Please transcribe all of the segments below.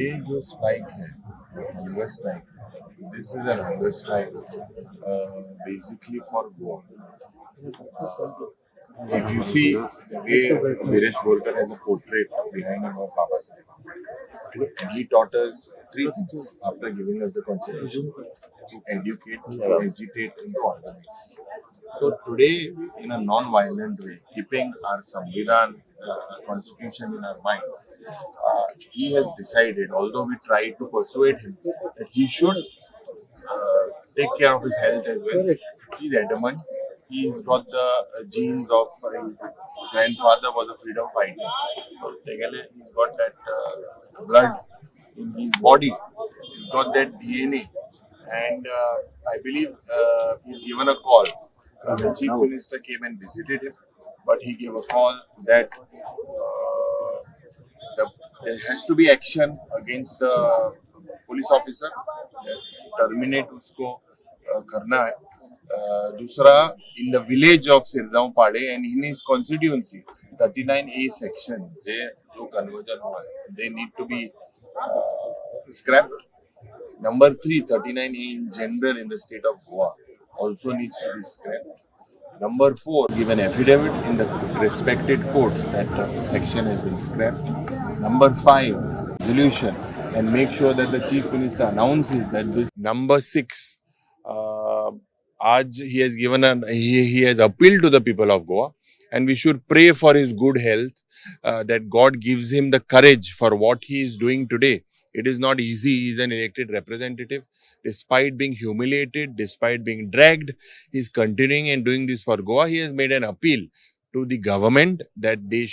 ये जो स्ट्राइक है, hunger strike, this is an hunger strike basically for Goa. If you see the way Viresh Golkar has a portrait behind him of Baba Saheb, and he taught us three things after giving us the constitution: to educate, to agitate, and to organize. So today, in a non-violent way, keeping our Samvidhan constitution in our mind, he has decided, although we tried to persuade him, that he should take care of his health as well. He's adamant. He's got the genes of his grandfather was a freedom fighter. So he's got that blood in his body. He's got that DNA. And I believe he's given a call. The chief minister came and visited him, but he gave a call that there has to be action against the police officer. Terminate उसको करना है. दूसरा, in the village of Sirgaon Pade and in his constituency 39A section जो conversion हुआ है, they need to be scrapped. Number 3, 39A in general in the state of Goa also needs to be scrapped. Number 4, give an affidavit in the respected courts that section has been scrapped. Number 5, resolution, and make sure that the chief minister announces that this. Number 6, आज he has given he has appealed to the people of Goa, and we should pray for his good health, that God gives him the courage for what he is doing today. It is not easy. He is an elected representative. Despite being humiliated, despite being dragged, he is continuing and doing this for Goa. He has made an appeal to the government that they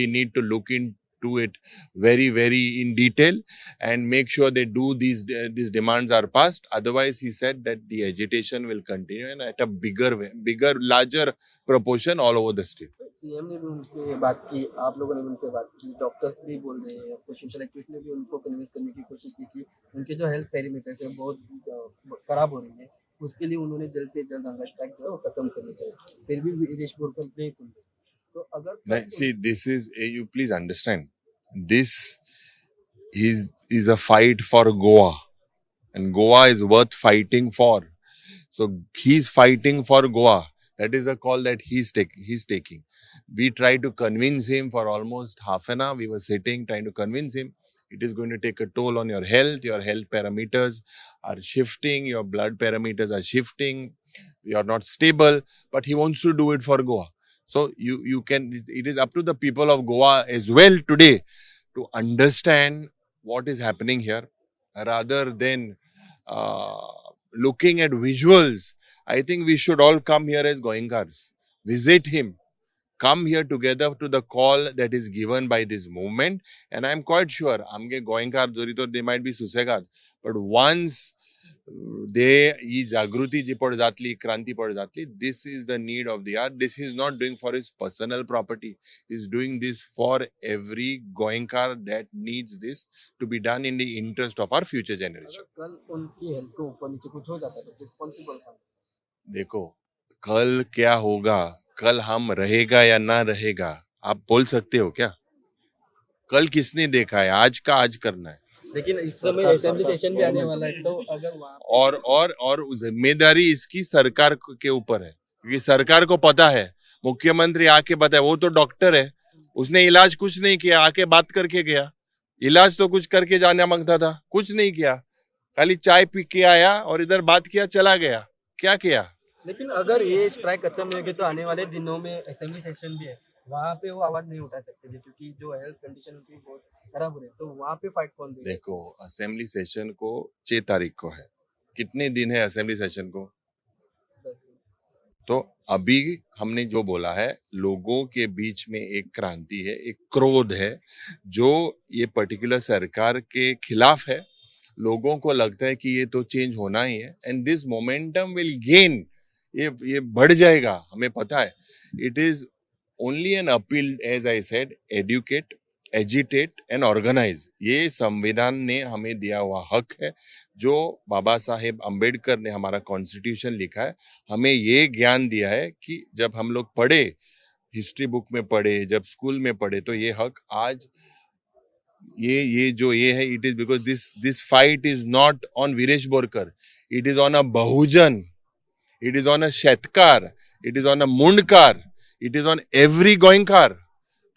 need to look into it very, very in detail and make sure they do these demands are passed. Otherwise, he said that the agitation will continue and at a larger proportion all over the state. CM ने भी उनसे बात की, आप लोगों ने भी उनसे बात की, डॉक्टर्स भी बोल रहे हैं, आपको सोशल एक्टिविस्ट ने भी उनको कन्विंस करने की कोशिश की कि उनके जो हेल्थ पैरामीटर्स है बहुत खराब हो रही है, उसके लिए उन्होंने जल्द से जल्द हंगर स्ट्राइक जो है वो खत्म करनी चाहिए. फिर भी विरेश गोलकर नहीं सुन रहे. तो अगर see, this is you please understand, this is a fight for Goa, and Goa is worth fighting for. So he's fighting for Goa. That is a call that he's taking. We tried to convince him for almost half an hour. We were sitting trying to convince him. It is going to take a toll on your health. Your health parameters are shifting. Your blood parameters are shifting. You are not stable. But he wants to do it for Goa. So you can. It is up to the people of Goa as well today to understand what is happening here, rather than looking at visuals. I think we should all come here as Goenkars, visit him, come here together to the call that is given by this movement. And I'm quite sure, amge Goenkar Zorito, they might be Susegat, but once they Jagruti ji pad jatli, Kranti pad jatli, this is the need of the hour. This is not doing for his personal property. He's doing this for every Goenkar that needs this to be done in the interest of our future generation. कल उनकी health को ऊपर नीचे कुछ हो जाता है तो रिस्पॉन्सिबल कौन? देखो, कल क्या होगा, कल हम रहेगा या ना रहेगा, आप बोल सकते हो क्या? कल किसने देखा है? आज का आज करना है. लेकिन इस समय असेंबली सेशन भी आने वाला है, तो अगर वहाँ और जिम्मेदारी इसकी सरकार के ऊपर है, क्योंकि सरकार को पता है. मुख्यमंत्री आके बताए, वो तो डॉक्टर है, उसने इलाज कुछ नहीं किया, आके बात करके गया. इलाज तो कुछ करके जाना मांगता था, कुछ नहीं किया, खाली चाय पी के आया और इधर बात किया, चला गया. क्या किया? लेकिन अगर ये स्ट्राइक खत्म नहीं होगी तो आने वाले दिनों में असेंबली सेशन भी है, वहाँ पे वो आवाज नहीं उठा सकते थे, क्योंकि जो हेल्थ कंडीशन उनकी बहुत खराब हो रही है. तो वहाँ पे फाइट कौन देगा? देखो, असेंबली सेशन को 6 तारीख को है. कितने दिन है असेंबली सेशन को? तो अभी हमने जो बोला है, लोगों के बीच में एक क्रांति है, एक क्रोध है जो ये पर्टिकुलर सरकार के खिलाफ है. लोगों को लगता है कि ये तो चेंज होना ही है, and this momentum will gain. ये बढ़ जाएगा, हमें पता है. It is only an appeal, as I said, educate, agitate and organise. ये संविधान ने हमें दिया हुआ हक है, जो बाबा साहेब अंबेडकर ने हमारा कॉन्स्टिट्यूशन लिखा है. हमें ये ज्ञान दिया है कि जब हम लोग पढ़े, हिस्ट्री बुक में पढ़े, जब स्कूल में पढ़े, तो ये हक आज ये जो ये है, it is because this fight is not on Viresh Borkar. It is on a Bahujan. It is on a Shetkar. It is on a Mundkar. It is on every Goinkar.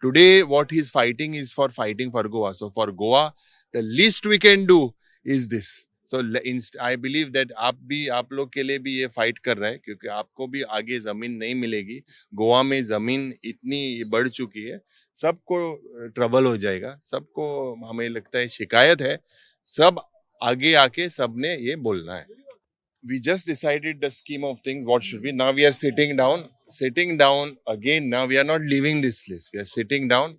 Today, what he's fighting is for fighting for Goa. So for Goa, the least we can do is this. So I believe that आप लोग के लिए भी ये fight कर रहा है, क्योंकि आपको भी आगे जमीन नहीं मिलेगी. गोवा में जमीन इतनी बढ़ चुकी है, सबको ट्रबल हो जाएगा, सबको हमें लगता है शिकायत है, सब आगे आके सबने ये बोलना है. We just decided the scheme of things, what should be. Now we are sitting down again. Now we are not leaving this place. We are sitting down,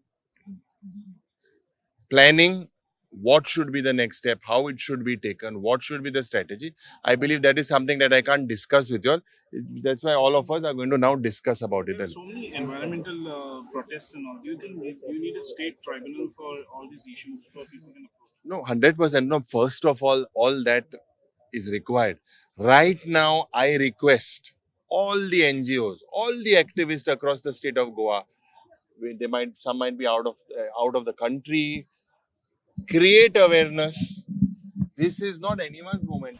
planning what should be the next step, how it should be taken, what should be the strategy. I believe that is something that I can't discuss with you all. That's why all of us are going to now discuss about it. There are so many environmental protests and all. Do you think you need a state tribunal for all these issues for people can approach? No, 100%. No, first of all that is required. Right now, I request all the NGOs, all the activists across the state of Goa, some might be out of the country, create awareness. This is not anyone's moment.